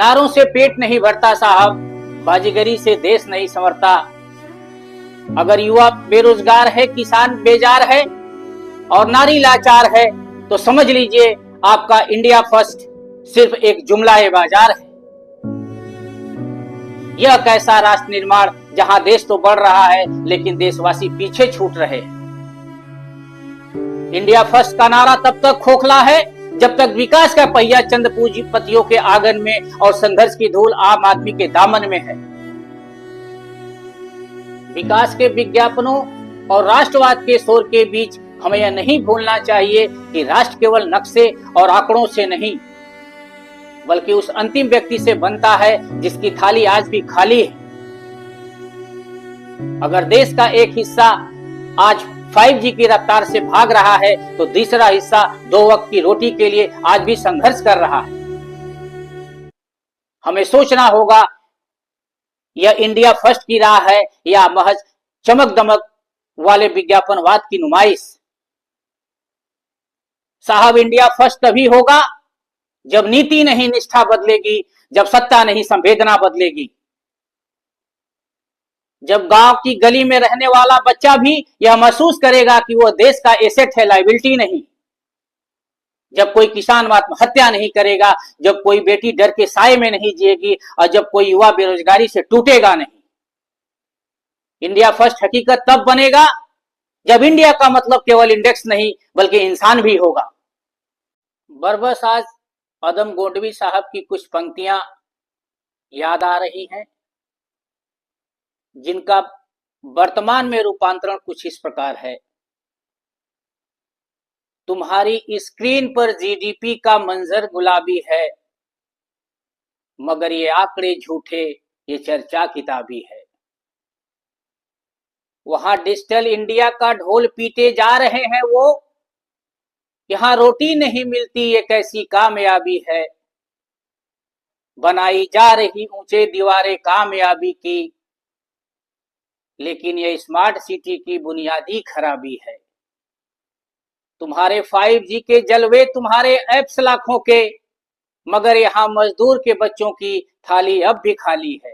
नारों से पेट नहीं भरता साहब, बाजीगरी से देश नहीं संवरता। अगर युवा बेरोजगार है, किसान बेजार है और नारी लाचार है तो समझ लीजिए आपका इंडिया फर्स्ट सिर्फ एक जुमला बाजार है। यह कैसा राष्ट्र निर्माण जहां देश तो बढ़ रहा है लेकिन देशवासी पीछे छूट रहे हैं। इंडिया फर्स्ट का नारा तब तक खोखला है जब तक विकास का पहिया चंद पूंजीपतियों के आंगन में और संघर्ष की धूल आम आदमी के दामन में है। विकास के विज्ञापनों और राष्ट्रवाद के शोर के बीच हमें यह नहीं भूलना चाहिए कि राष्ट्र केवल नक्शे और आंकड़ों से नहीं बल्कि उस अंतिम व्यक्ति से बनता है जिसकी थाली आज भी खाली है। अगर देश का एक हिस्सा आज 5G की रफ्तार से भाग रहा है तो दूसरा हिस्सा 2 वक्त की रोटी के लिए आज भी संघर्ष कर रहा है। हमें सोचना होगा यह इंडिया फर्स्ट की राह है या महज चमक दमक वाले विज्ञापनवाद की नुमाइश। साहब, इंडिया फर्स्ट तभी होगा जब नीति नहीं निष्ठा बदलेगी, जब सत्ता नहीं संवेदना बदलेगी, जब गांव की गली में रहने वाला बच्चा भी यह महसूस करेगा कि वह देश का एसेट है, लायबिलिटी नहीं, जब कोई किसान आत्महत्या नहीं करेगा, जब कोई बेटी डर के साए में नहीं जिएगी और जब कोई युवा बेरोजगारी से टूटेगा नहीं। इंडिया फर्स्ट हकीकत तब बनेगा जब इंडिया का मतलब केवल इंडेक्स नहीं बल्कि इंसान भी होगा। बरबस आज अदम गोंडवी साहब की कुछ पंक्तियां याद आ रही हैं जिनका वर्तमान में रूपांतरण कुछ इस प्रकार है। तुम्हारी स्क्रीन पर जीडीपी का मंजर गुलाबी है, मगर ये आंकड़े झूठे, ये चर्चा किताबी है। वहां डिजिटल इंडिया का ढोल पीटे जा रहे हैं वो, यहां रोटी नहीं मिलती ये कैसी कामयाबी है। बनाई जा रही ऊंचे दीवारें कामयाबी की, लेकिन ये स्मार्ट सिटी की बुनियादी खराबी है। तुम्हारे 5G के जलवे, तुम्हारे ऐप्स लाखों के, मगर यहां मजदूर के बच्चों की थाली अब भी खाली है।